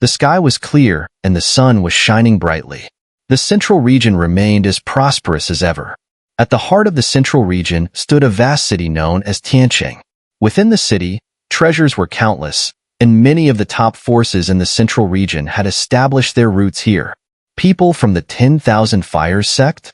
The sky was clear, and the sun was shining brightly. The central region remained as prosperous as ever. At the heart of the central region stood a vast city known as Tiancheng. Within the city, treasures were countless, and many of the top forces in the central region had established their roots here. People from the 10,000 Fires sect?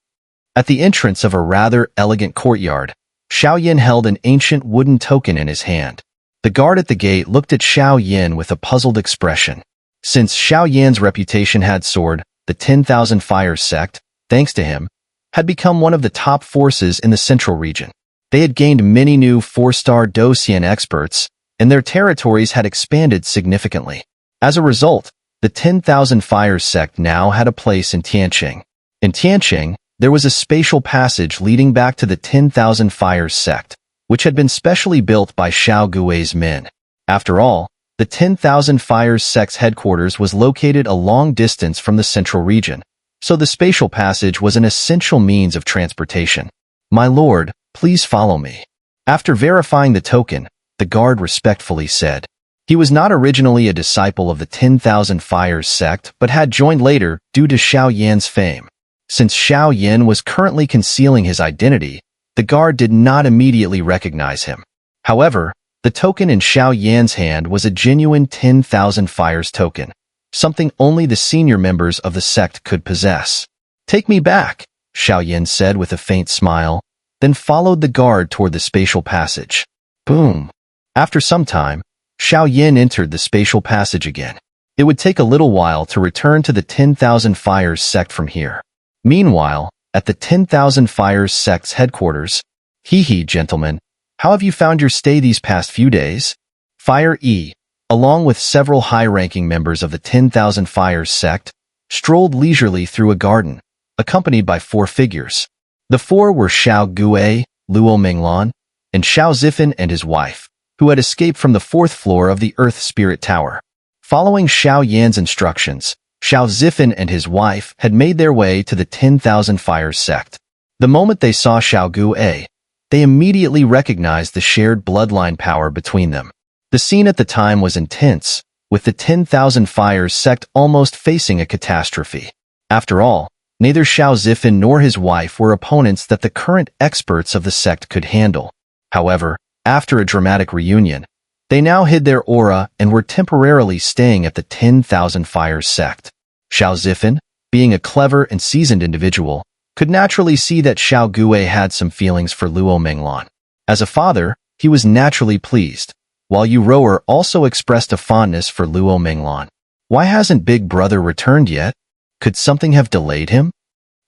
At the entrance of a rather elegant courtyard, Xiao Yan held an ancient wooden token in his hand. The guard at the gate looked at Xiao Yan with a puzzled expression. Since Xiao Yan's reputation had soared, the 10,000 Fires sect, thanks to him, had become one of the top forces in the central region. They had gained many new 4-star Docian experts, and their territories had expanded significantly. As a result, the 10,000 Fires sect now had a place in Tiancheng. In Tiancheng, there was a spatial passage leading back to the 10,000 Fires sect, which had been specially built by Xiao Gui's men. After all, the 10,000 Fires sect's headquarters was located a long distance from the central region, so the spatial passage was an essential means of transportation. "My lord, please follow me." After verifying the token, the guard respectfully said. He was not originally a disciple of the 10,000 Fires sect, but had joined later due to Xiao Yan's fame. Since Xiao Yan was currently concealing his identity, the guard did not immediately recognize him. However, the token in Xiao Yan's hand was a genuine 10,000 Fires token, something only the senior members of the sect could possess. "Take me back," Xiao Yan said with a faint smile, then followed the guard toward the spatial passage. Boom! After some time, Xiao Yan entered the spatial passage again. It would take a little while to return to the 10,000 Fires sect from here. Meanwhile, at the 10,000 Fires sect's headquarters, "Hee, gentlemen, how have you found your stay these past few days?" Fire E, along with several high-ranking members of the 10,000 Fires sect, strolled leisurely through a garden, accompanied by 4 figures. The 4 were Xiao Gui, Luo Menglan, and Xiao Zifan and his wife, who had escaped from the 4th floor of the Earth Spirit Tower. Following Xiao Yan's instructions, Xiao Zifan and his wife had made their way to the 10,000 Fires sect. The moment they saw Xiao Gui, they immediately recognized the shared bloodline power between them. The scene at the time was intense, with the 10,000 Fires sect almost facing a catastrophe. After all, neither Xiao Zifan nor his wife were opponents that the current experts of the sect could handle. However, after a dramatic reunion, they now hid their aura and were temporarily staying at the 10,000 Fires sect. Xiao Zifan, being a clever and seasoned individual, could naturally see that Xiao Gui had some feelings for Luo Menglan. As a father, he was naturally pleased, while Yu Roer also expressed a fondness for Luo Menglan. Why hasn't Big Brother returned yet? Could something have delayed him?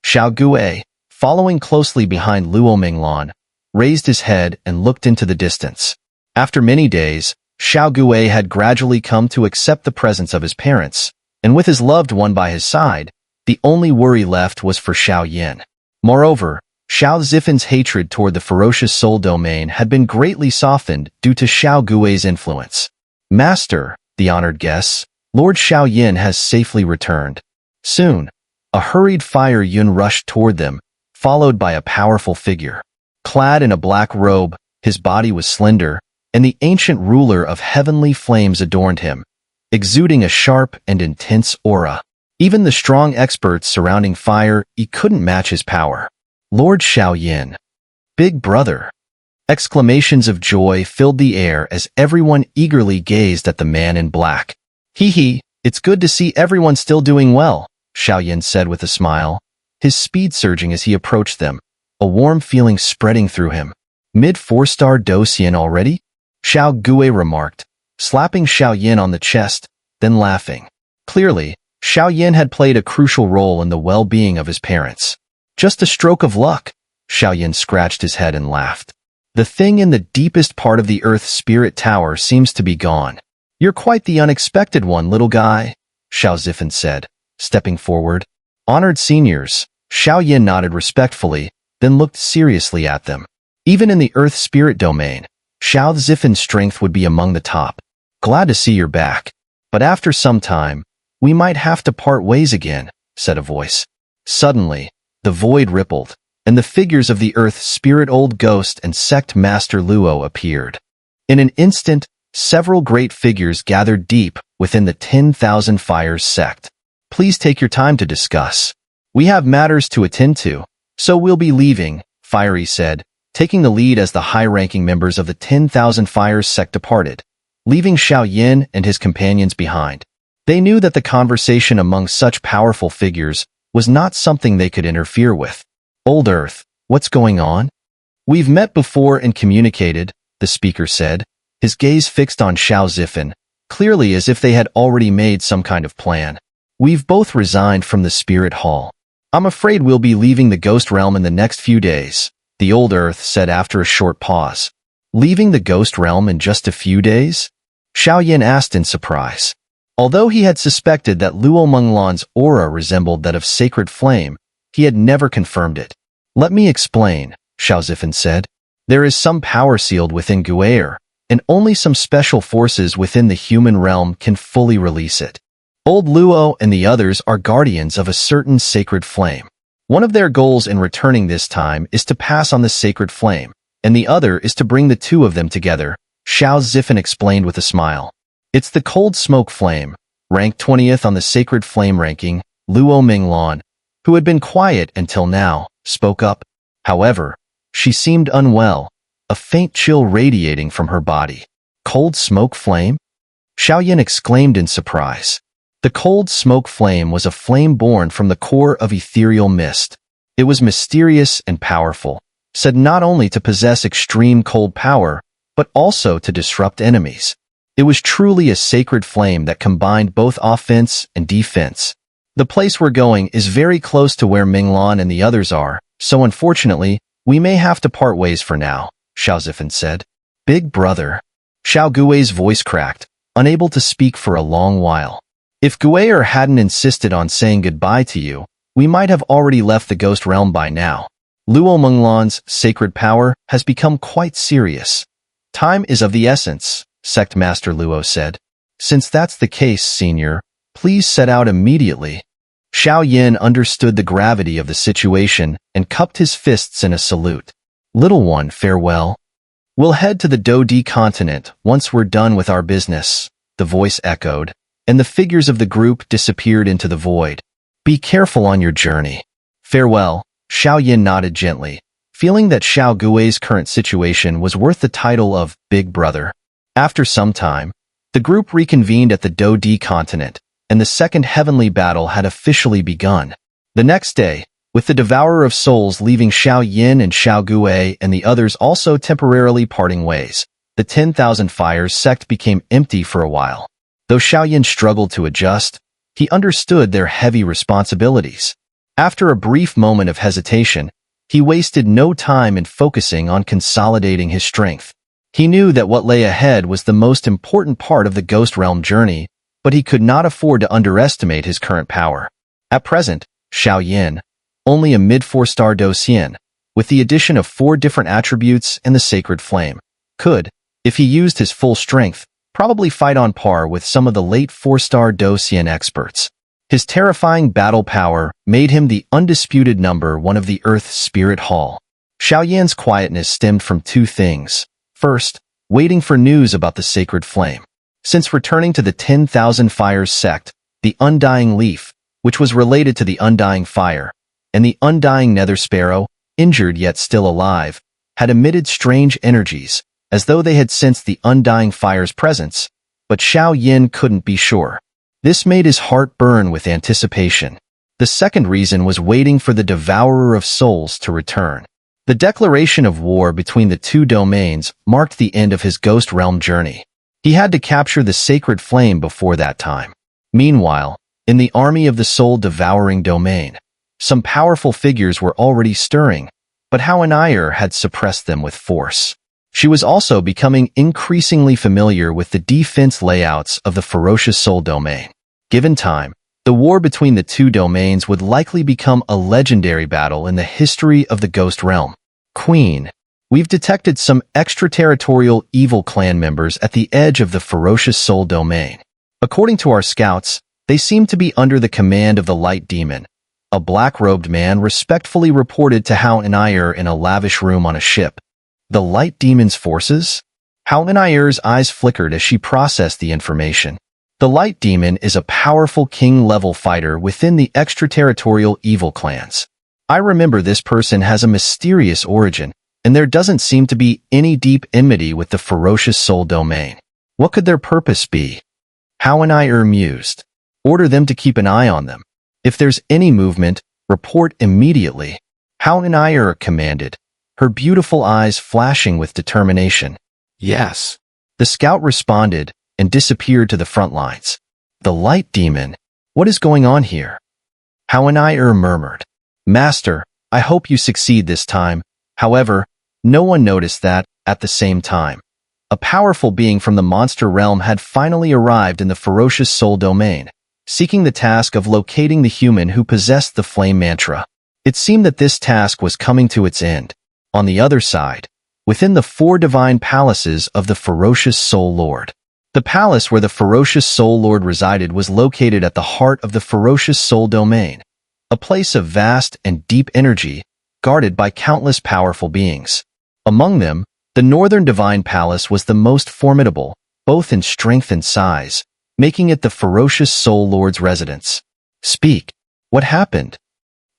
Xiao Gui, following closely behind Luo Menglan, raised his head and looked into the distance. After many days, Xiao Gui had gradually come to accept the presence of his parents, and with his loved one by his side, the only worry left was for Xiao Yan. Moreover, Xiao Zifan's hatred toward the ferocious soul domain had been greatly softened due to Xiao Gui's influence. "Master," the honored guests, "Lord Xiao Yan has safely returned." Soon, a hurried Fire Yun rushed toward them, followed by a powerful figure. Clad in a black robe, his body was slender, and the ancient ruler of heavenly flames adorned him, exuding a sharp and intense aura. Even the strong experts surrounding Fire Yi couldn't match his power. "Lord Xiao Yan, Big Brother!" Exclamations of joy filled the air as everyone eagerly gazed at the man in black. "Hee, it's good to see everyone still doing well," Xiao Yan said with a smile, his speed surging as he approached them, a warm feeling spreading through him. "Mid 4-star Docian already?" Xiao Gui remarked, slapping Xiao Yan on the chest, then laughing. Clearly, Xiao Yan had played a crucial role in the well-being of his parents. "Just a stroke of luck," Xiao Yan scratched his head and laughed. "The thing in the deepest part of the Earth Spirit Tower seems to be gone." "You're quite the unexpected one, little guy," Xiao Zifan said, stepping forward. "Honored seniors," Xiao Yan nodded respectfully, then looked seriously at them. Even in the Earth Spirit domain, Xiao Zifan's strength would be among the top. "Glad to see you're back. But after some time, we might have to part ways again," said a voice. Suddenly, the void rippled, and the figures of the Earth Spirit Old Ghost and Sect Master Luo appeared. In an instant, several great figures gathered deep within the 10,000 Fires sect. Please take your time to discuss. We have matters to attend to, so we'll be leaving, Fiery said, taking the lead as the high-ranking members of the 10,000 Fires sect departed, leaving Xiao Yin and his companions behind. They knew that the conversation among such powerful figures was not something they could interfere with. Old Earth, what's going on? We've met before and communicated, the speaker said, his gaze fixed on Xiao Zifan, clearly as if they had already made some kind of plan. We've both resigned from the Spirit Hall. I'm afraid we'll be leaving the Ghost Realm in the next few days, the Old Earth said after a short pause. Leaving the Ghost Realm in just a few days? Xiao Yin asked in surprise. Although he had suspected that Luo Menglan's aura resembled that of sacred flame, he had never confirmed it. Let me explain, Xiao Zifan said. There is some power sealed within Xun'er, and only some special forces within the human realm can fully release it. Old Luo and the others are guardians of a certain sacred flame. One of their goals in returning this time is to pass on the sacred flame, and the other is to bring the two of them together, Xiao Zifan explained with a smile. It's the cold smoke flame, ranked 20th on the sacred flame ranking. Luo Menglan, who had been quiet until now, spoke up. However, she seemed unwell, a faint chill radiating from her body. Cold smoke flame? Xiao Yin exclaimed in surprise. The cold smoke flame was a flame born from the core of ethereal mist. It was mysterious and powerful, said not only to possess extreme cold power, but also to disrupt enemies. It was truly a sacred flame that combined both offense and defense. The place we're going is very close to where Menglan and the others are, so unfortunately, we may have to part ways for now, Xiao Zifan said. Big brother. Xiao Gui's voice cracked, unable to speak for a long while. If Xun'er hadn't insisted on saying goodbye to you, we might have already left the Ghost Realm by now. Luo Menglan's sacred power has become quite serious. Time is of the essence, Sect Master Luo said. Since that's the case, Senior, please set out immediately. Xiao Yin understood the gravity of the situation and cupped his fists in a salute. Little one, farewell. We'll head to the Dodi continent once we're done with our business, the voice echoed, and the figures of the group disappeared into the void. Be careful on your journey. Farewell, Xiao Yin nodded gently, feeling that Xiao Gui's current situation was worth the title of Big Brother. After some time, the group reconvened at the Dodi continent, and the second heavenly battle had officially begun. The next day, with the Devourer of Souls leaving Xiao Yin and Xiao Gui and the others also temporarily parting ways, the 10,000 Fires sect became empty for a while. Though Xiao Yin struggled to adjust, he understood their heavy responsibilities. After a brief moment of hesitation, he wasted no time in focusing on consolidating his strength. He knew that what lay ahead was the most important part of the Ghost Realm journey, but he could not afford to underestimate his current power. At present, Xiao Yin, only a mid-4-star Docian, with the addition of 4 different attributes and the sacred flame, could, if he used his full strength, probably fight on par with some of the late 4-star Docian experts. His terrifying battle power made him the undisputed number 1 of the Earth Spirit Hall. Xiao Yin's quietness stemmed from 2 things. First, waiting for news about the sacred flame. Since returning to the 10,000 Fires sect, the Undying Leaf, which was related to the Undying Fire, and the Undying Nether Sparrow, injured yet still alive, had emitted strange energies, as though they had sensed the Undying Fire's presence, but Xiao Yin couldn't be sure. This made his heart burn with anticipation. The second reason was waiting for the Devourer of Souls to return. The declaration of war between the 2 domains marked the end of his Ghost Realm journey. He had to capture the sacred flame before that time. Meanwhile, in the army of the soul-devouring domain, some powerful figures were already stirring, but Xun'er had suppressed them with force. She was also becoming increasingly familiar with the defense layouts of the ferocious soul domain. Given time, the war between the 2 domains would likely become a legendary battle in the history of the Ghost Realm. Queen, we've detected some extraterritorial evil clan members at the edge of the ferocious soul domain. According to our scouts, they seem to be under the command of the Light Demon. A black-robed man respectfully reported to Xun'er in a lavish room on a ship. The Light Demon's forces? Xun'er's eyes flickered as she processed the information. The Light Demon is a powerful king-level fighter within the extraterritorial evil clans. I remember this person has a mysterious origin, and there doesn't seem to be any deep enmity with the ferocious soul domain. What could their purpose be? Xun'er mused. Order them to keep an eye on them. If there's any movement, report immediately. Xun'er commanded, her beautiful eyes flashing with determination. Yes. The scout responded and disappeared to the front lines. The Light Demon, what is going on here? Xun'er murmured. Master, I hope you succeed this time. However, no one noticed that, at the same time, a powerful being from the monster realm had finally arrived in the ferocious soul domain, seeking the task of locating the human who possessed the flame mantra. It seemed that this task was coming to its end. On the other side, within the 4 divine palaces of the ferocious soul lord. The palace where the ferocious soul lord resided was located at the heart of the ferocious soul domain, a place of vast and deep energy, guarded by countless powerful beings. Among them, the Northern Divine Palace was the most formidable, both in strength and size, making it the ferocious soul lord's residence. Speak. What happened?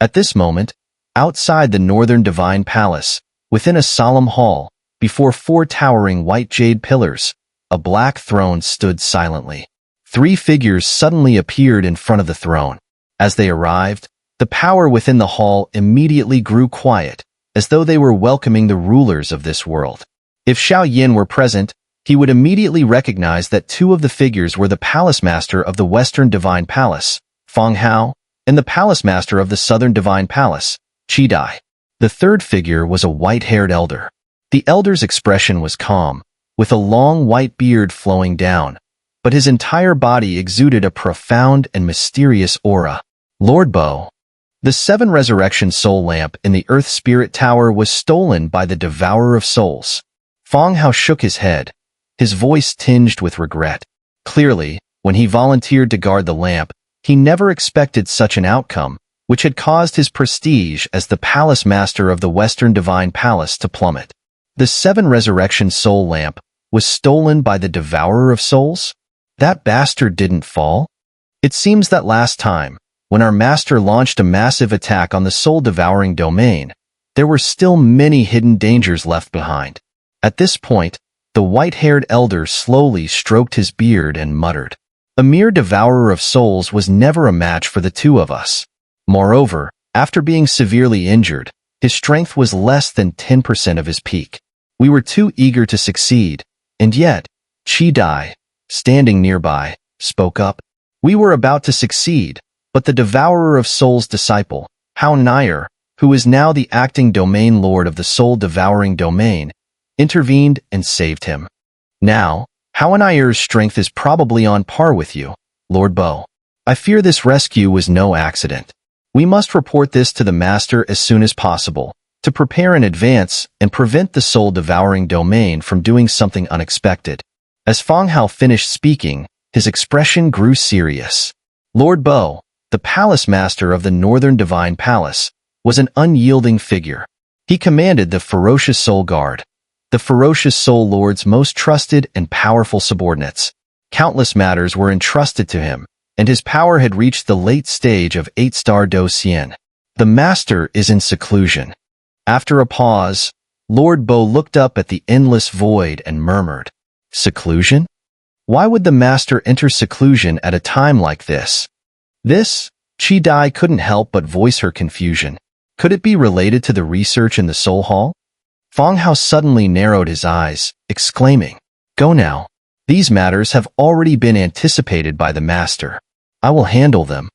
At this moment, outside the Northern Divine Palace, within a solemn hall, before 4 towering white jade pillars, a black throne stood silently. 3 figures suddenly appeared in front of the throne. As they arrived, the power within the hall immediately grew quiet, as though they were welcoming the rulers of this world. If Xiao were present, he would immediately recognize that 2 of the figures were the Palace Master of the Western Divine Palace, Feng Hao, and the Palace Master of the Southern Divine Palace, Qi Dai. The 3rd figure was a white-haired elder. The elder's expression was calm, with a long white beard flowing down, but his entire body exuded a profound and mysterious aura. Lord Bo. The 7 Resurrection Soul Lamp in the Earth Spirit Tower was stolen by the Devourer of Souls. Feng Hao shook his head, his voice tinged with regret. Clearly, when he volunteered to guard the lamp, he never expected such an outcome, which had caused his prestige as the Palace Master of the Western Divine Palace to plummet. The 7 Resurrection Soul Lamp was stolen by the Devourer of Souls? That bastard didn't fall? It seems that last time, when our master launched a massive attack on the soul-devouring domain, there were still many hidden dangers left behind. At this point, the white-haired elder slowly stroked his beard and muttered, "A mere devourer of souls was never a match for the 2 of us." Moreover, after being severely injured, his strength was less than 10% of his peak. We were too eager to succeed, and yet, Qi Dai, standing nearby, spoke up. We were about to succeed, but the Devourer of Souls disciple, Xun'er, who is now the acting domain lord of the soul-devouring domain, intervened and saved him. Now, Xun'er's strength is probably on par with you, Lord Bo. I fear this rescue was no accident. We must report this to the Master as soon as possible, to prepare in advance and prevent the soul-devouring domain from doing something unexpected. As Feng Hao finished speaking, his expression grew serious. Lord Bo, the Palace Master of the Northern Divine Palace, was an unyielding figure. He commanded the Ferocious Soul Guard, the Ferocious Soul Lord's most trusted and powerful subordinates. Countless matters were entrusted to him, and his power had reached the late stage of 8-star Do Xian. The Master is in seclusion. After a pause, Lord Bo looked up at the endless void and murmured, "Seclusion? Why would the Master enter seclusion at a time like this?" This, Qi Dai couldn't help but voice her confusion. Could it be related to the research in the Soul Hall? Feng Hao suddenly narrowed his eyes, exclaiming, "Go now. These matters have already been anticipated by the Master. I will handle them."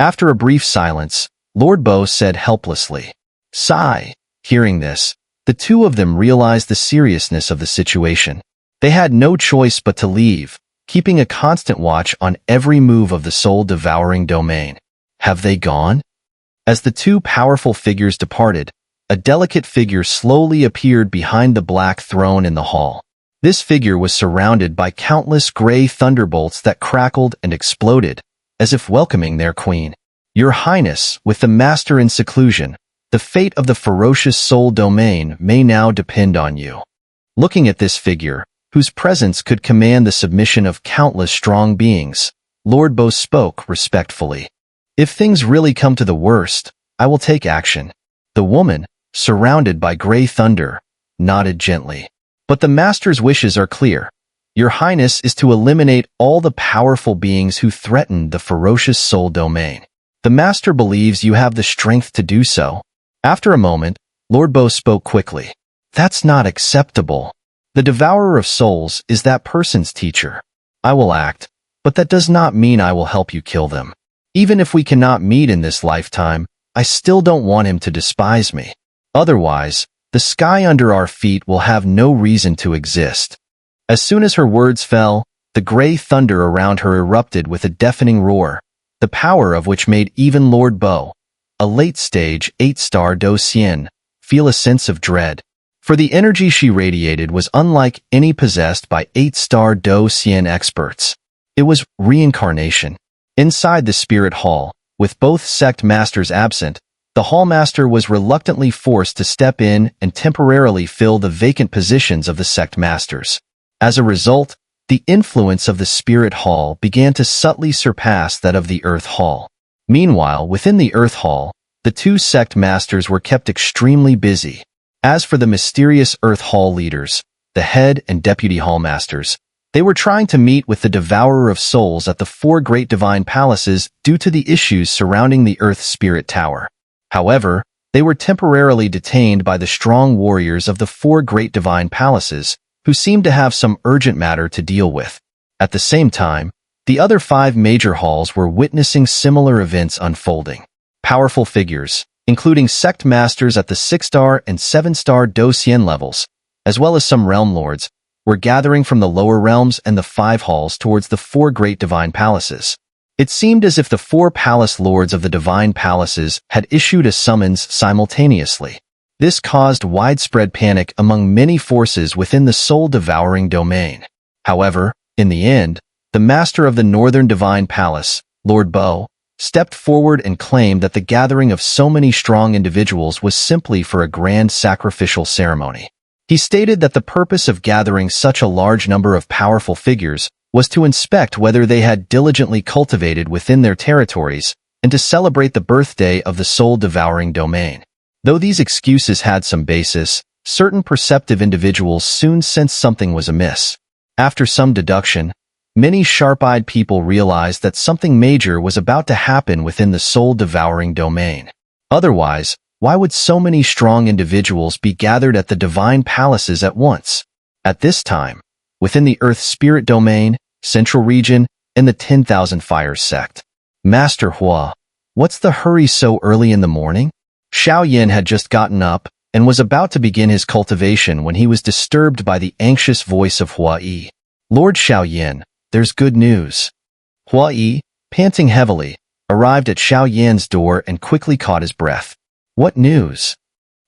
After a brief silence, Lord Bo said helplessly, "Sigh." Hearing this, the 2 of them realized the seriousness of the situation. They had no choice but to leave, keeping a constant watch on every move of the soul-devouring domain. Have they gone? As the 2 powerful figures departed, a delicate figure slowly appeared behind the black throne in the hall. This figure was surrounded by countless gray thunderbolts that crackled and exploded, as if welcoming their queen. "Your Highness, with the Master in seclusion, the fate of the ferocious soul domain may now depend on you." Looking at this figure, whose presence could command the submission of countless strong beings. Lord Bo spoke respectfully. If things really come to the worst, I will take action. The woman, surrounded by gray thunder, nodded gently. But the master's wishes are clear. Your Highness is to eliminate all the powerful beings who threaten the ferocious soul domain. The master believes you have the strength to do so. After a moment, Lord Bo spoke quickly. That's not acceptable. The devourer of souls is that person's teacher. I will act, but that does not mean I will help you kill them. Even if we cannot meet in this lifetime, I still don't want him to despise me. Otherwise, the sky under our feet will have no reason to exist. As soon as her words fell, the gray thunder around her erupted with a deafening roar, the power of which made even Lord Bo, a late-stage 8-star Do Xian, feel a sense of dread. For the energy she radiated was unlike any possessed by 8-star Do Xian experts. It was reincarnation. Inside the spirit hall, with both sect masters absent, the hallmaster was reluctantly forced to step in and temporarily fill the vacant positions of the sect masters. As a result, the influence of the spirit hall began to subtly surpass that of the earth hall. Meanwhile, within the earth hall, the two sect masters were kept extremely busy. As for the mysterious earth hall leaders, the head and deputy hallmasters, they were trying to meet with the devourer of souls at the 4 great divine palaces due to the issues surrounding the earth spirit tower. However, they were temporarily detained by the strong warriors of the 4 great divine palaces, who seemed to have some urgent matter to deal with. At the same time, the other 5 major halls were witnessing similar events unfolding. Powerful figures, including sect masters at the 6-star and 7-star Do Xian levels, as well as some realm lords, were gathering from the lower realms and the 5 halls towards the 4 great divine palaces. It seemed as if the 4 palace lords of the divine palaces had issued a summons simultaneously. This caused widespread panic among many forces within the soul-devouring domain. However, in the end, the master of the Northern Divine Palace, Lord Bo, stepped forward and claimed that the gathering of so many strong individuals was simply for a grand sacrificial ceremony. He stated that the purpose of gathering such a large number of powerful figures was to inspect whether they had diligently cultivated within their territories and to celebrate the birthday of the soul-devouring domain. Though these excuses had some basis, certain perceptive individuals soon sensed something was amiss. After some deduction, many sharp-eyed people realized that something major was about to happen within the soul-devouring domain. Otherwise, why would so many strong individuals be gathered at the divine palaces at once? At this time, within the Earth Spirit Domain, Central Region, and the 10,000 Fires sect. Master Hua, what's the hurry so early in the morning? Xiao Yin had just gotten up and was about to begin his cultivation when he was disturbed by the anxious voice of Hua Yi. Lord Xiao Yin, there's good news. Hua Yi, panting heavily, arrived at Xiao Yin's door and quickly caught his breath. What news?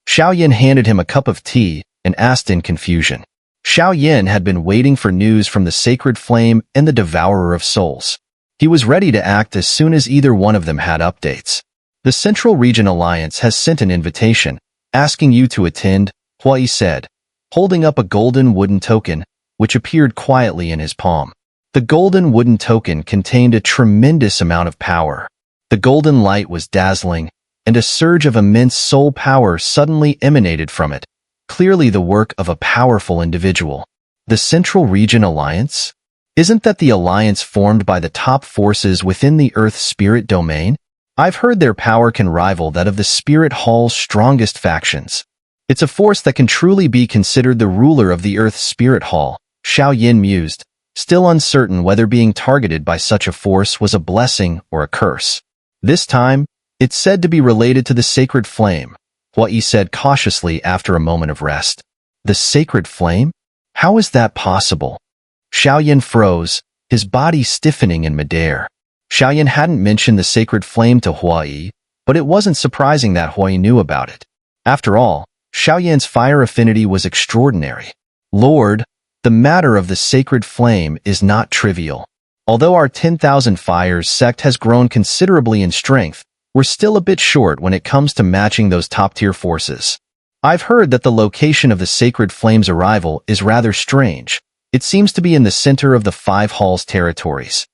Xiao Yin handed him a cup of tea and asked in confusion. Xiao Yin had been waiting for news from the Sacred Flame and the Devourer of Souls. He was ready to act as soon as either one of them had updates. The Central Region Alliance has sent an invitation, asking you to attend, Hua Yi said, holding up a golden wooden token, which appeared quietly in his palm. The golden wooden token contained a tremendous amount of power. The golden light was dazzling, and a surge of immense soul power suddenly emanated from it, clearly the work of a powerful individual. The Central Region Alliance? Isn't that the alliance formed by the top forces within the Earth Spirit Domain? I've heard their power can rival that of the Spirit Hall's strongest factions. It's a force that can truly be considered the ruler of the Earth Spirit Hall, Xiao Yin mused, still uncertain whether being targeted by such a force was a blessing or a curse. This time, it's said to be related to the Sacred Flame, Hua Yi said cautiously after a moment of rest. The Sacred Flame? How is that possible? Xiao Yin froze, his body stiffening in midair. Xiao Yin hadn't mentioned the Sacred Flame to Hua Yi, but it wasn't surprising that Hua Yi knew about it. After all, Xiao Yin's fire affinity was extraordinary. Lord, the matter of the Sacred Flame is not trivial. Although our 10,000 Fires sect has grown considerably in strength, we're still a bit short when it comes to matching those top-tier forces. I've heard that the location of the Sacred Flame's arrival is rather strange. It seems to be in the center of the Five Halls territories.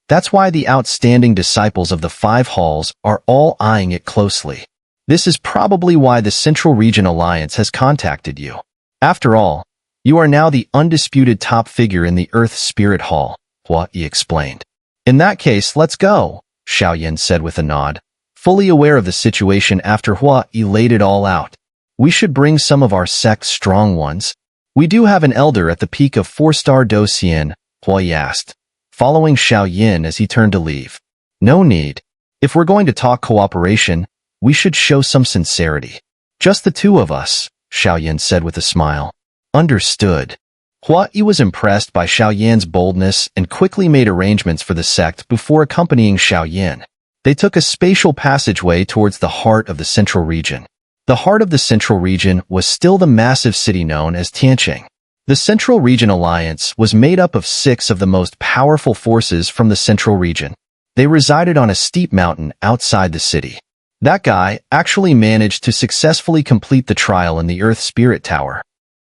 That's why the outstanding disciples of the Five Halls are all eyeing it closely. This is probably why the Central Region Alliance has contacted you. After all, you are now the undisputed top figure in the Earth Spirit Hall, Hua Yi explained. In that case, let's go, Xiao said with a nod, fully aware of the situation after Hua Yi laid it all out. We should bring some of our sect's strong ones. We do have an elder at the peak of 4-star Docian, Hua Yi asked, following Xiao as he turned to leave. No need. If we're going to talk cooperation, we should show some sincerity. Just the two of us, Xiao said with a smile. Understood. Hua Yi was impressed by Xiao boldness and quickly made arrangements for the sect before accompanying Xiao. They took a spatial passageway towards the heart of the Central Region. The heart of the Central Region was still the massive city known as Tiancheng. The Central Region Alliance was made up of 6 of the most powerful forces from the Central Region. They resided on a steep mountain outside the city. That guy actually managed to successfully complete the trial in the Earth Spirit Tower.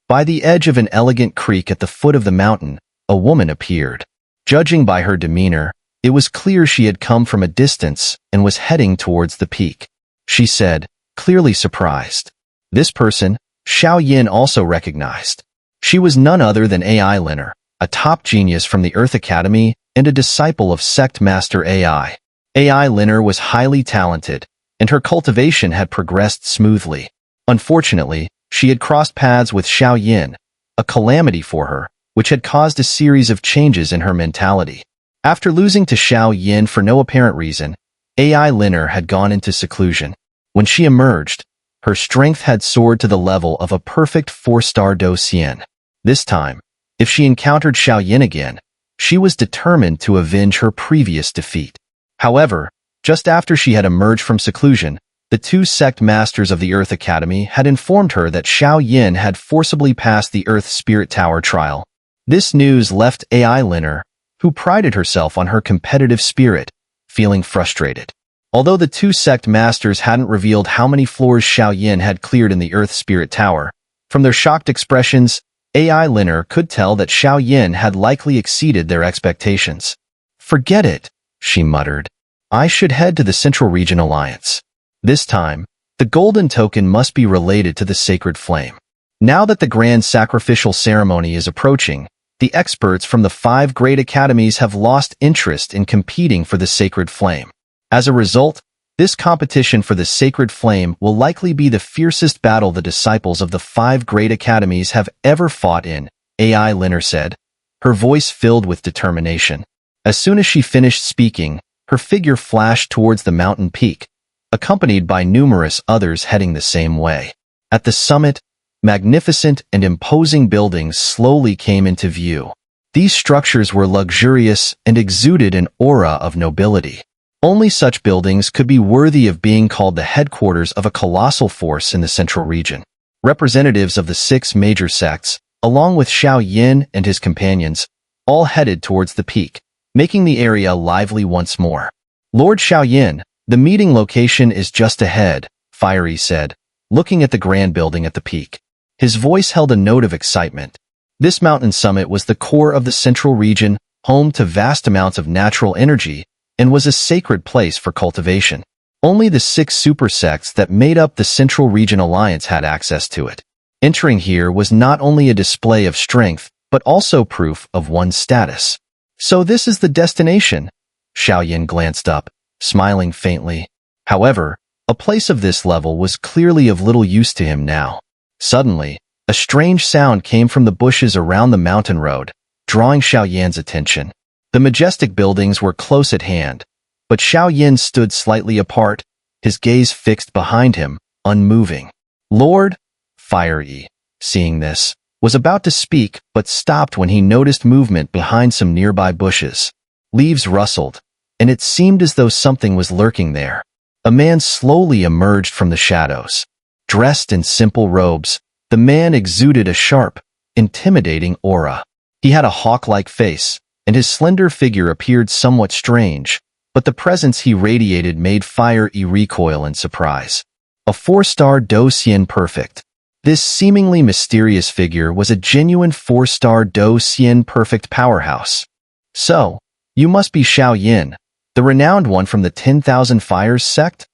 By the edge of an elegant creek at the foot of the mountain, a woman appeared. Judging by her demeanor, it was clear she had come from a distance and was heading towards the peak. She said, clearly surprised. This person, Xiao also recognized. She was none other than AI Xun'er, a top genius from the Earth Academy and a disciple of Sect Master AI. AI Xun'er was highly talented, and her cultivation had progressed smoothly. Unfortunately, she had crossed paths with Xiao, a calamity for her, which had caused a series of changes in her mentality. After losing to Xiao for no apparent reason, AI Xun'er had gone into seclusion. When she emerged, her strength had soared to the level of a perfect 4-star Docian. This time, if she encountered Xiao again, she was determined to avenge her previous defeat. However, just after she had emerged from seclusion, the 2 sect masters of the Earth Academy had informed her that Xiao had forcibly passed the Earth Spirit Tower trial. This news left AI Xun'er, who prided herself on her competitive spirit, feeling frustrated. Although the 2 sect masters hadn't revealed how many floors Xiao had cleared in the Earth Spirit Tower, from their shocked expressions, AI Xun'er could tell that Xiao had likely exceeded their expectations. Forget it, she muttered. I should head to the Central Region Alliance. This time, the golden token must be related to the sacred flame. Now that the grand sacrificial ceremony is approaching, the experts from the 5 great academies have lost interest in competing for the sacred flame. As a result, this competition for the sacred flame will likely be the fiercest battle the disciples of the 5 great academies have ever fought in, AI Xun'er said, her voice filled with determination. As soon as she finished speaking, her figure flashed towards the mountain peak, accompanied by numerous others heading the same way. At the summit, magnificent and imposing buildings slowly came into view. These structures were luxurious and exuded an aura of nobility. Only such buildings could be worthy of being called the headquarters of a colossal force in the Central Region. Representatives of the 6 major sects, along with Xiao and his companions, all headed towards the peak, making the area lively once more. Lord Xiao, the meeting location is just ahead, Fiery said, looking at the grand building at the peak. His voice held a note of excitement. This mountain summit was the core of the Central Region, home to vast amounts of natural energy, and was a sacred place for cultivation. Only the 6 super sects that made up the Central Region Alliance had access to it. Entering here was not only a display of strength, but also proof of one's status. So this is the destination? Xiao glanced up, smiling faintly. However, a place of this level was clearly of little use to him now. Suddenly, a strange sound came from the bushes around the mountain road, drawing Xiao attention. The majestic buildings were close at hand, but Xiao stood slightly apart, his gaze fixed behind him, unmoving. Lord, Fiery, seeing this, was about to speak but stopped when he noticed movement behind some nearby bushes. Leaves rustled, and it seemed as though something was lurking there. A man slowly emerged from the shadows. Dressed in simple robes, the man exuded a sharp, intimidating aura. He had a hawk-like face, and his slender figure appeared somewhat strange, but the presence he radiated made Fiery recoil in surprise. A 4-star Docian perfect. This seemingly mysterious figure was a genuine 4-star Do Xian perfect powerhouse. So, you must be Xiao Yin, the renowned one from the 10,000 Fires sect?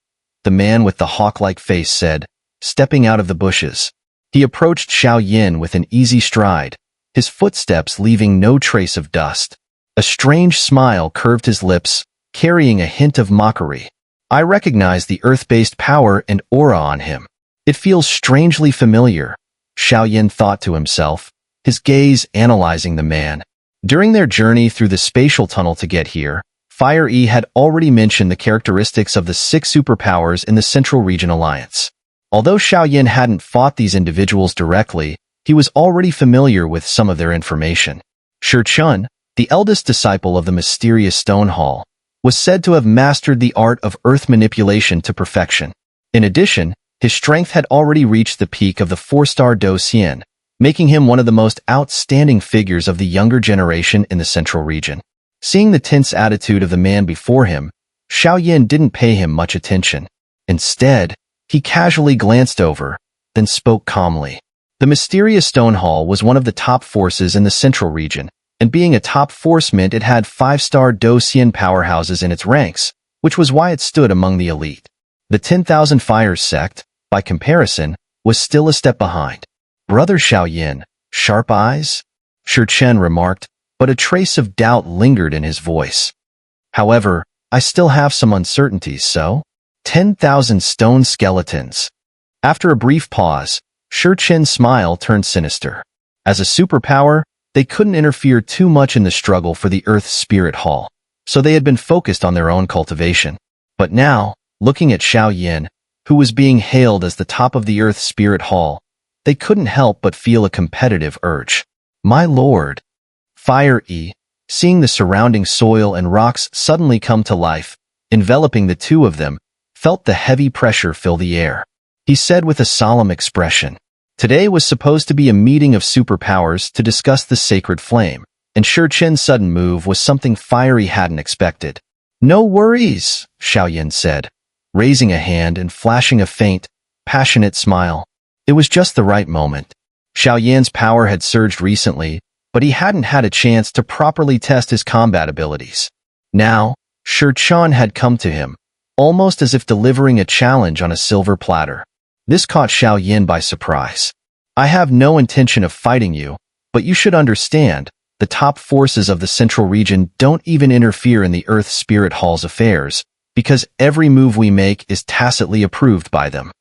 The man with the hawk-like face said, stepping out of the bushes. He approached Xiao Yin with an easy stride, his footsteps leaving no trace of dust. A strange smile curved his lips, carrying a hint of mockery. I recognize the earth-based power and aura on him. It feels strangely familiar, Xiao Yin thought to himself, his gaze analyzing the man. During their journey through the spatial tunnel to get here, Fire E had already mentioned the characteristics of the 6 superpowers in the Central Region Alliance. Although Xiao Yin hadn't fought these individuals directly, he was already familiar with some of their information. Chun, the eldest disciple of the mysterious Stone Hall, was said to have mastered the art of earth manipulation to perfection. In addition, his strength had already reached the peak of the 4-star Do Xian, making him one of the most outstanding figures of the younger generation in the Central Region. Seeing the tense attitude of the man before him, Xiao Yin didn't pay him much attention. Instead, he casually glanced over, then spoke calmly. The mysterious Stone Hall was one of the top forces in the Central Region, and being a top force meant it had 5-star Do Xian powerhouses in its ranks, which was why it stood among the elite. The 10,000 Fires sect, by comparison, was still a step behind. Brother Xiao Yin, sharp eyes? Chen remarked, but a trace of doubt lingered in his voice. However, I still have some uncertainties, so? 10,000 stone skeletons. After a brief pause, Chen's smile turned sinister. As a superpower, they couldn't interfere too much in the struggle for the Earth's Spirit Hall, so they had been focused on their own cultivation. But now, looking at Xiao Yin, who was being hailed as the top of the Earth's Spirit Hall, they couldn't help but feel a competitive urge. My lord! Fire E, seeing the surrounding soil and rocks suddenly come to life, enveloping the two of them, felt the heavy pressure fill the air. He said with a solemn expression, today was supposed to be a meeting of superpowers to discuss the sacred flame, and Chen's sudden move was something Fiery hadn't expected. No worries, Xiao Yin said, raising a hand and flashing a faint, passionate smile. It was just the right moment. Xiao Yan's power had surged recently, but he hadn't had a chance to properly test his combat abilities. Now, Chen had come to him, almost as if delivering a challenge on a silver platter. This caught Xiao Yin by surprise. I have no intention of fighting you, but you should understand, the top forces of the Central Region don't even interfere in the Earth Spirit Hall's affairs, because every move we make is tacitly approved by them.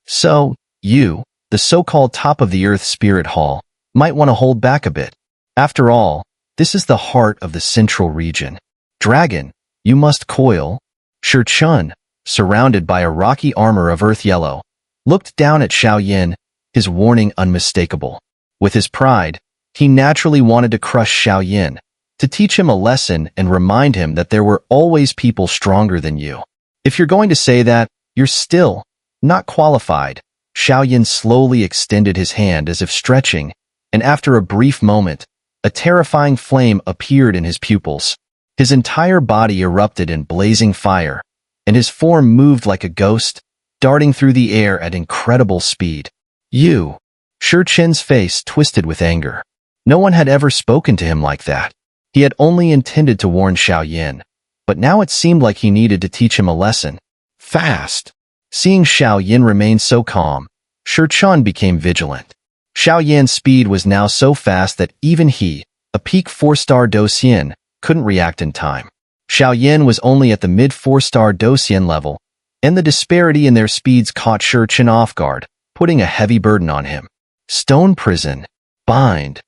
So, you, the so-called top of the Earth Spirit Hall, might want to hold back a bit. After all, this is the heart of the Central Region. Dragon, you must coil. Chun, surrounded by a rocky armor of earth yellow, looked down at Xiao Yin, his warning unmistakable. With his pride, he naturally wanted to crush Xiao Yin, to teach him a lesson and remind him that there were always people stronger than you. If you're going to say that, you're still not qualified. Xiao Yin slowly extended his hand as if stretching, and after a brief moment, a terrifying flame appeared in his pupils. His entire body erupted in blazing fire, and his form moved like a ghost, darting through the air at incredible speed. You! Chen's face twisted with anger. No one had ever spoken to him like that. He had only intended to warn Xiao Yin, but now it seemed like he needed to teach him a lesson. Fast! Seeing Xiao Yin remain so calm, Chen became vigilant. Xiao Yan's speed was now so fast that even he, a peak 4-star Do Xian, couldn't react in time. Xiao Yin was only at the mid 4-star Do Xian level, and the disparity in their speeds caught Chen off guard, putting a heavy burden on him. Stone Prison. Bind.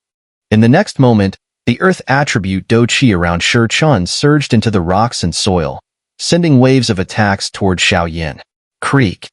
In the next moment, the earth attribute Do Qi around Chen surged into the rocks and soil, sending waves of attacks toward Xiao Yin. Creak.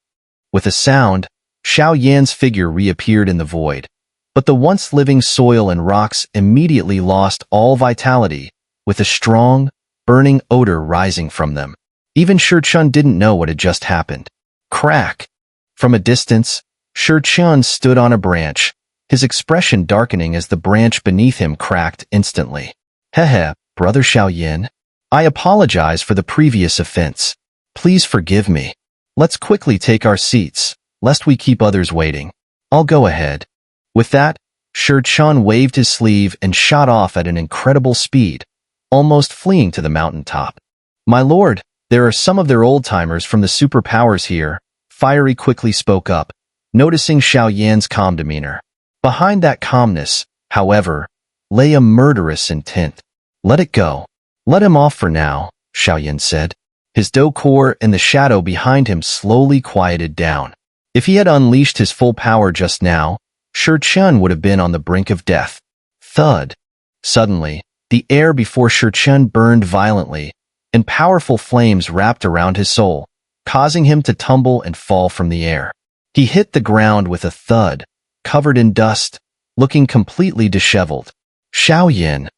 With a sound, Xiao Yan's figure reappeared in the void, but the once living soil and rocks immediately lost all vitality, with a strong, burning odor rising from them. Even Chen didn't know what had just happened. Crack! From a distance, Chen stood on a branch, his expression darkening as the branch beneath him cracked instantly. Hehe, Brother Xiao Yin. I apologize for the previous offense. Please forgive me. Let's quickly take our seats, lest we keep others waiting. I'll go ahead." With that, Shurchen waved his sleeve and shot off at an incredible speed, almost fleeing to the mountaintop. "My lord, there are some of their old-timers from the superpowers here," Fiery quickly spoke up, noticing Xiao Yan's calm demeanor. Behind that calmness, however, lay a murderous intent. "Let it go. Let him off for now," Xiao Yan said. His core and the shadow behind him slowly quieted down. If he had unleashed his full power just now, Shurchen would have been on the brink of death. Thud. Suddenly, the air before Shurchen burned violently, and powerful flames wrapped around his soul, causing him to tumble and fall from the air. He hit the ground with a thud, covered in dust, looking completely disheveled. Xiao Yan.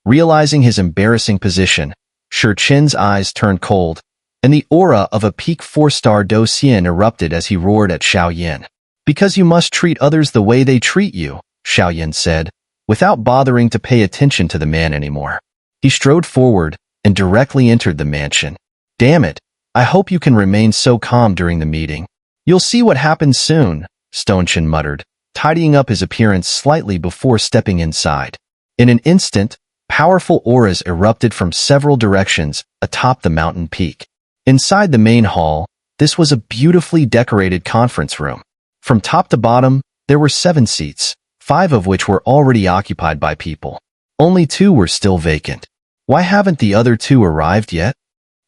Realizing his embarrassing position, Shurchen's eyes turned cold, and the aura of a peak 4-star Do Xian erupted as he roared at Xiao Yan. "Because you must treat others the way they treat you," Xiao Yan said, without bothering to pay attention to the man anymore. He strode forward and directly entered the mansion. "Damn it, I hope you can remain so calm during the meeting. You'll see what happens soon," Tiancheng muttered, tidying up his appearance slightly before stepping inside. In an instant, powerful auras erupted from several directions atop the mountain peak. Inside the main hall, this was a beautifully decorated conference room. From top to bottom, there were 7 seats, 5 of which were already occupied by people. Only 2 were still vacant. Why haven't the other 2 arrived yet?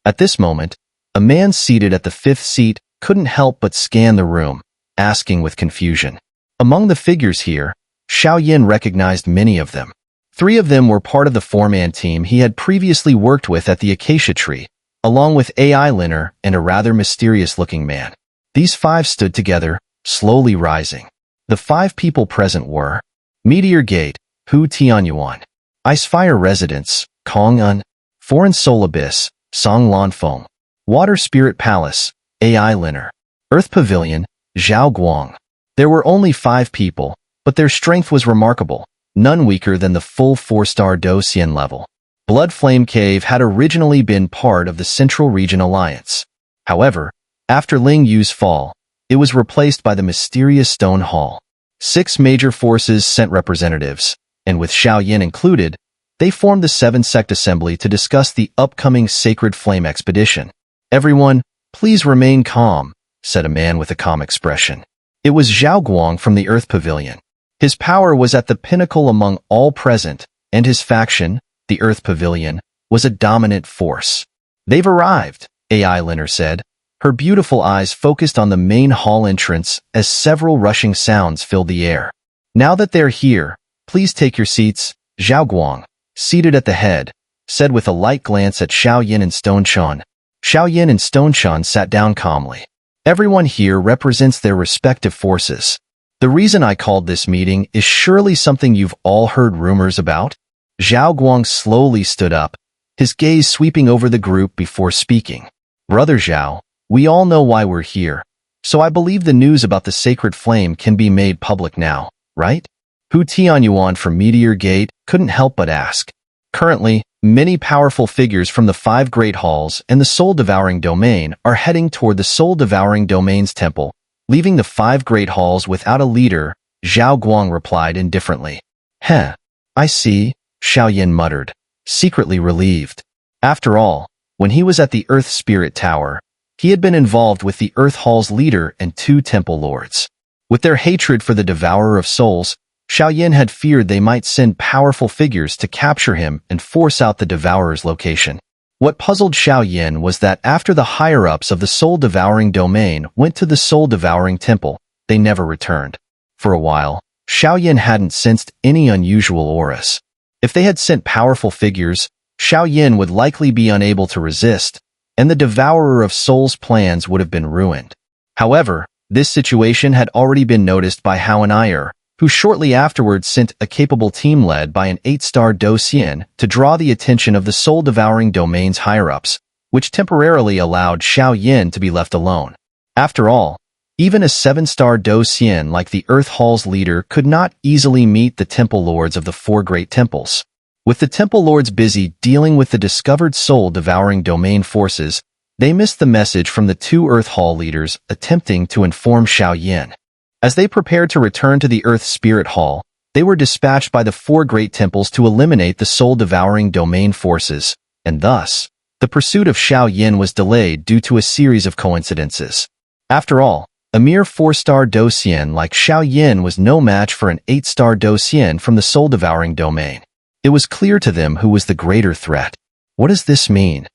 At this moment, a man seated at the 5th seat couldn't help but scan the room, asking with confusion. Among the figures here, Xiao Yan recognized many of them. 3 of them were part of the 4-man team he had previously worked with at the Acacia Tree, along with AI Xun'er and a rather mysterious-looking man. These 5 stood together, slowly rising. The 5 people present were Meteor Gate, Hu Tianyuan; Icefire Residence, Kong Un; Foreign Soul Abyss, Song Lanfeng; Water Spirit Palace, AI Xun'er; Earth Pavilion, Zhao Guang. There were only 5 people, but their strength was remarkable, none weaker than the full 4-star Do Xian level. Blood Flame Cave had originally been part of the Central Region Alliance. However, after Ling Yu's fall, it was replaced by the mysterious Stone Hall. 6 major forces sent representatives, and with Xiao Yan included, they formed the 7-sect assembly to discuss the upcoming Sacred Flame expedition. "Everyone, please remain calm," said a man with a calm expression. It was Zhao Guang from the Earth Pavilion. His power was at the pinnacle among all present, and his faction, the Earth Pavilion, was a dominant force. "They've arrived," AI Xun'er said, her beautiful eyes focused on the main hall entrance as several rushing sounds filled the air. "Now that they're here, please take your seats," Zhao Guang, seated at the head, said with a light glance at Xiao Yan and Stonechen. Xiao Yan and Stonechen sat down calmly. "Everyone here represents their respective forces. The reason I called this meeting is surely something you've all heard rumors about." Zhao Guang slowly stood up, his gaze sweeping over the group before speaking. "Brother Zhao, we all know why we're here, so I believe the news about the Sacred Flame can be made public now, right?" Hu Tianyuan from Meteor Gate couldn't help but ask. Currently, many powerful figures from the 5 Great Halls and the Soul-Devouring Domain are heading toward the Soul-Devouring Domain's temple, leaving the 5 Great Halls without a leader, Zhao Guang replied indifferently. "Heh, I see," Xiao Yan muttered, secretly relieved. After all, when he was at the Earth Spirit Tower, he had been involved with the Earth Hall's leader and 2 temple lords. With their hatred for the Devourer of Souls, Xiao Yan had feared they might send powerful figures to capture him and force out the Devourer's location. What puzzled Xiao Yan was that after the higher-ups of the Soul-Devouring Domain went to the Soul-Devouring Temple, they never returned. For a while, Xiao Yan hadn't sensed any unusual auras. If they had sent powerful figures, Xiao Yan would likely be unable to resist, and the Devourer of Souls' plans would have been ruined. However, this situation had already been noticed by Xun'er, who shortly afterwards sent a capable team led by an 8-star Do Xian to draw the attention of the Soul-Devouring Domain's higher-ups, which temporarily allowed Xiao Yan to be left alone. After all, even a 7-star Do Xian like the Earth Hall's leader could not easily meet the temple lords of the 4 great temples. With the temple lords busy dealing with the discovered Soul-Devouring Domain forces, they missed the message from the 2 Earth Hall leaders attempting to inform Xiao Yan. As they prepared to return to the Earth Spirit Hall, they were dispatched by the four great temples to eliminate the soul-devouring domain forces, and thus, the pursuit of Xiao Yin was delayed due to a series of coincidences. After all, a mere 4-star Docian like Xiao Yin was no match for an 8-star Docian from the soul-devouring domain. It was clear to them who was the greater threat. What does this mean?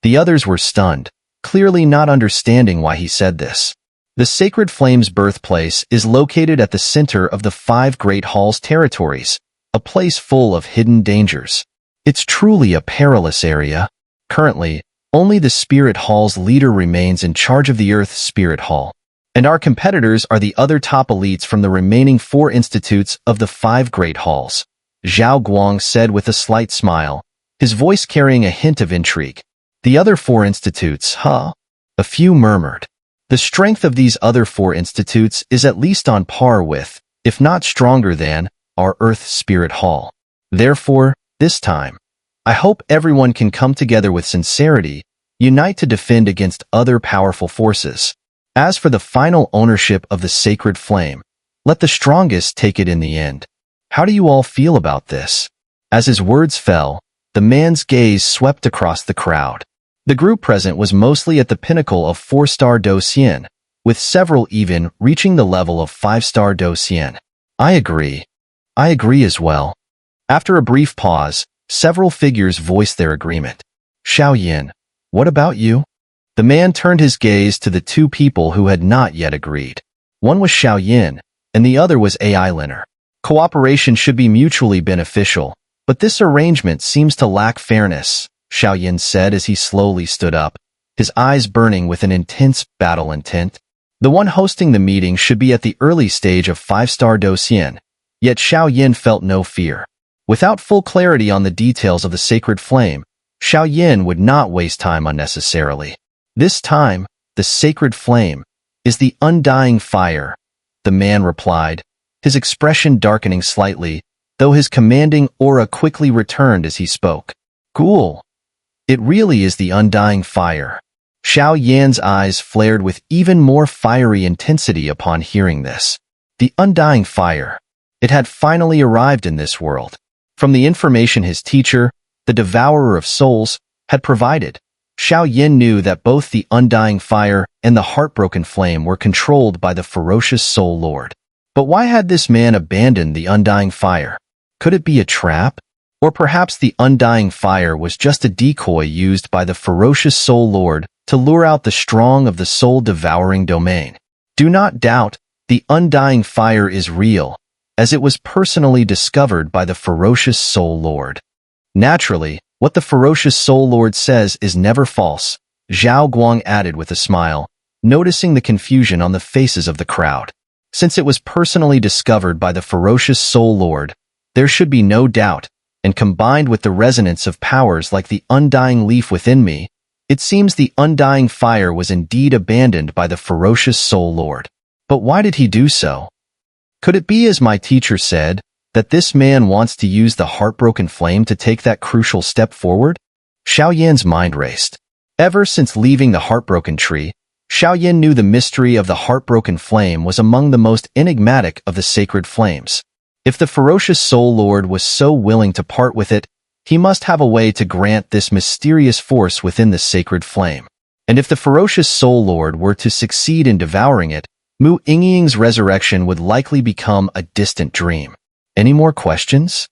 The others were stunned, clearly not understanding why he said this. The Sacred Flame's birthplace is located at the center of the 5 Great Halls territories, a place full of hidden dangers. It's truly a perilous area. Currently, only the Spirit Hall's leader remains in charge of the Earth Spirit Hall, and our competitors are the other top elites from the remaining 4 institutes of the 5 Great Halls, Zhao Guang said with a slight smile, his voice carrying a hint of intrigue. The other 4 institutes, huh? A few murmured. The strength of these other 4 institutes is at least on par with, if not stronger than, our Earth Spirit Hall. Therefore, this time, I hope everyone can come together with sincerity, unite to defend against other powerful forces. As for the final ownership of the Sacred Flame, let the strongest take it in the end. How do you all feel about this? As his words fell, the man's gaze swept across the crowd. The group present was mostly at the pinnacle of 4-star Docian, with several even reaching the level of 5-star Docian. I agree. I agree as well. After a brief pause, several figures voiced their agreement. Xiao Yin, what about you? The man turned his gaze to the 2 people who had not yet agreed. One was Xiao Yin, and the other was AI Xun'er. Cooperation should be mutually beneficial, but this arrangement seems to lack fairness, Xiao Yin said as he slowly stood up, his eyes burning with an intense battle intent. The one hosting the meeting should be at the early stage of 5-star Docian, yet Xiao Yin felt no fear. Without full clarity on the details of the Sacred Flame, Xiao Yin would not waste time unnecessarily. This time, the Sacred Flame is the undying fire, the man replied, his expression darkening slightly, though his commanding aura quickly returned as he spoke. Cool. It really is the undying fire. Xiao Yan's eyes flared with even more fiery intensity upon hearing this. The undying fire. It had finally arrived in this world. From the information his teacher, the Devourer of Souls, had provided, Xiao Yin knew that both the undying fire and the heartbroken flame were controlled by the ferocious Soul Lord. But why had this man abandoned the undying fire? Could it be a trap? Or perhaps the undying fire was just a decoy used by the ferocious Soul Lord to lure out the strong of the soul-devouring domain. Do not doubt, the undying fire is real, as it was personally discovered by the ferocious Soul Lord. Naturally, what the ferocious Soul Lord says is never false, Zhao Guang added with a smile, noticing the confusion on the faces of the crowd. Since it was personally discovered by the ferocious Soul Lord, there should be no doubt, and combined with the resonance of powers like the undying leaf within me, it seems the undying fire was indeed abandoned by the ferocious Soul Lord. But why did he do so? Could it be, as my teacher said, that this man wants to use the heartbroken flame to take that crucial step forward? Xiao Yan's mind raced. Ever since leaving the heartbroken tree, Xiao Yan knew the mystery of the heartbroken flame was among the most enigmatic of the sacred flames. If the ferocious Soul Lord was so willing to part with it, he must have a way to grant this mysterious force within the sacred flame. And if the ferocious Soul Lord were to succeed in devouring it, Mu Yingying's resurrection would likely become a distant dream. Any more questions?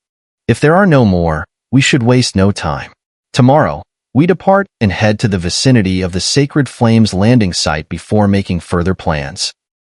If there are no more, we should waste no time. Tomorrow, we depart and head to the vicinity of the Sacred Flame's landing site before making further plans.